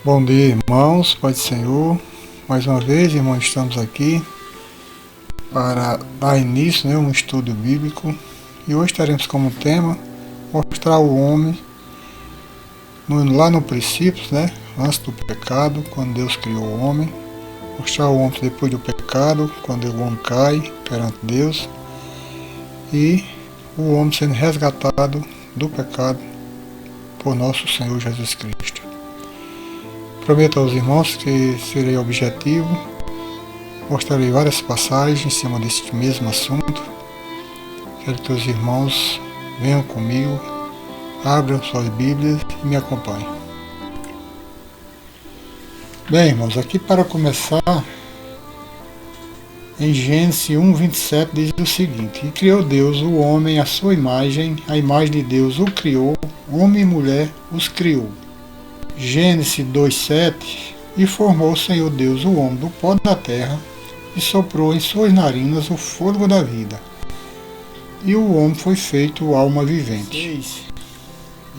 Bom dia, irmãos, Pai do Senhor. Mais uma vez, irmãos, estamos aqui para dar início a um estudo bíblico. E hoje teremos como tema mostrar o homem lá no princípio, antes do pecado, quando Deus criou o homem. Mostrar o homem depois do pecado, quando o homem cai perante Deus. E o homem sendo resgatado do pecado por nosso Senhor Jesus Cristo. Prometo aos irmãos que serei objetivo, mostrarei várias passagens em cima deste mesmo assunto. Quero que os irmãos venham comigo, abram suas Bíblias e me acompanhem. Bem, irmãos, aqui para começar, em Gênesis 1:27 diz o seguinte: E criou Deus o homem à sua imagem, a imagem de Deus o criou, homem e mulher os criou. Gênesis 2:7 E formou o Senhor Deus o homem do pó da terra, e soprou em suas narinas o fôlego da vida. E o homem foi feito alma vivente. 6.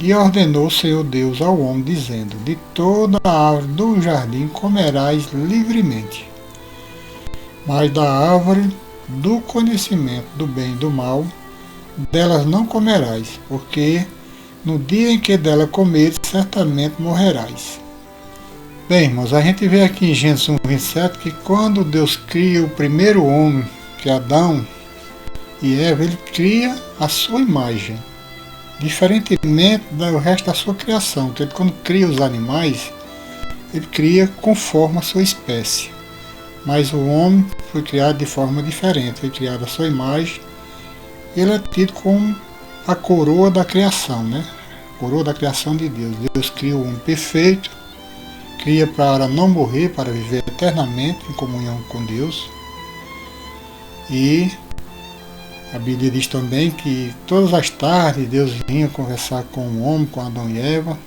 E ordenou o Senhor Deus ao homem, dizendo: De toda a árvore do jardim comerás livremente, mas da árvore do conhecimento do bem e do mal, delas não comerás, porque no dia em que dela comeres, certamente morrerás. Bem, irmãos, a gente vê aqui em Gênesis 1:27 que quando Deus cria o primeiro homem, que é Adão e Eva, ele cria a sua imagem, diferentemente do resto da sua criação, que ele, quando cria os animais, ele cria conforme a sua espécie. Mas o homem foi criado de forma diferente, foi criado a sua imagem. Ele é tido como a coroa da criação, Coroa da criação de Deus. Deus cria o homem perfeito, cria para não morrer, para viver eternamente em comunhão com Deus. E a Bíblia diz também que todas as tardes Deus vinha conversar com o homem, com Adão e Eva,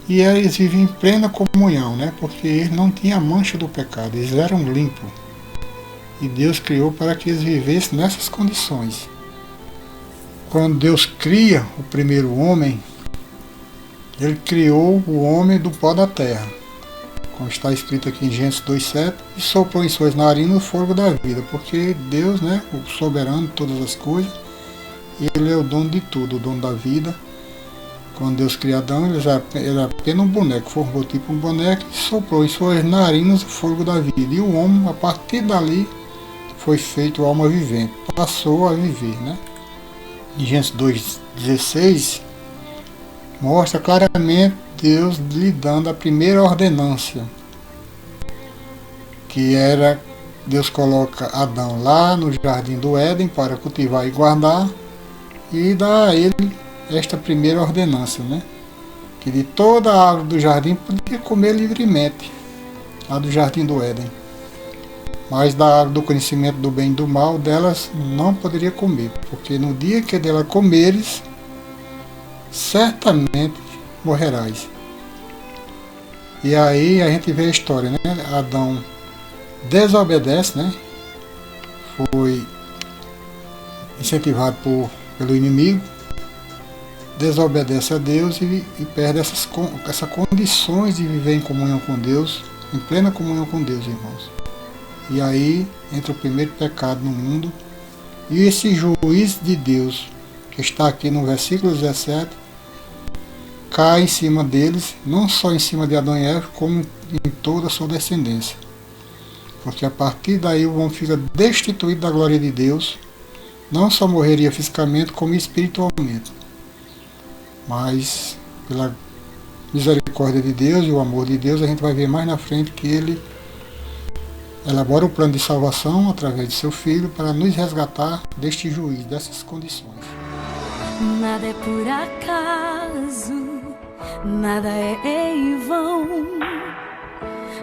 e eles viviam em plena comunhão, porque eles não tinham mancha do pecado, eles eram limpos. E Deus criou para que eles vivessem nessas condições. Quando Deus cria o primeiro homem, Ele criou o homem do pó da terra, como está escrito aqui em Gênesis 2:7, e soprou em suas narinas o fôlego da vida, porque Deus, o soberano de todas as coisas, Ele é o dono de tudo, o dono da vida. Quando Deus criou Adão, ele era apenas um boneco, formou tipo um boneco e soprou em suas narinas o fôlego da vida. E o homem, a partir dali, foi feito alma vivente, passou a viver, Em Gênesis 2:16 mostra claramente Deus lhe dando a primeira ordenança, que era: Deus coloca Adão lá no jardim do Éden para cultivar e guardar, e dá a ele esta primeira ordenança, que de toda a árvore do jardim podia comer livremente, lá do jardim do Éden. Mas da árvore do conhecimento do bem e do mal, delas não poderia comer, porque no dia que dela comeres, certamente morrerás. E aí a gente vê a história, Adão desobedece, foi incentivado pelo inimigo, desobedece a Deus e perde essas condições de viver em comunhão com Deus, em plena comunhão com Deus, irmãos. E aí entra o primeiro pecado no mundo, e esse juiz de Deus, que está aqui no versículo 17, cai em cima deles, não só em cima de Adão e Eva, como em toda a sua descendência. Porque a partir daí o homem fica destituído da glória de Deus, não só morreria fisicamente, como espiritualmente. Mas, pela misericórdia de Deus e o amor de Deus, a gente vai ver mais na frente que Ele elabora o plano de salvação através de seu Filho para nos resgatar deste juízo, dessas condições. Nada é por acaso, nada é em vão.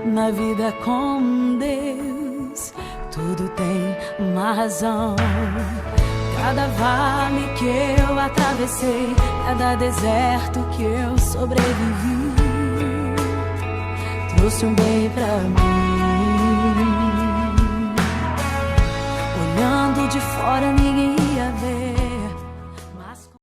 Na vida com Deus, tudo tem uma razão. Cada vale que eu atravessei, cada deserto que eu sobrevivi, trouxe um bem pra mim. Olhando de fora ninguém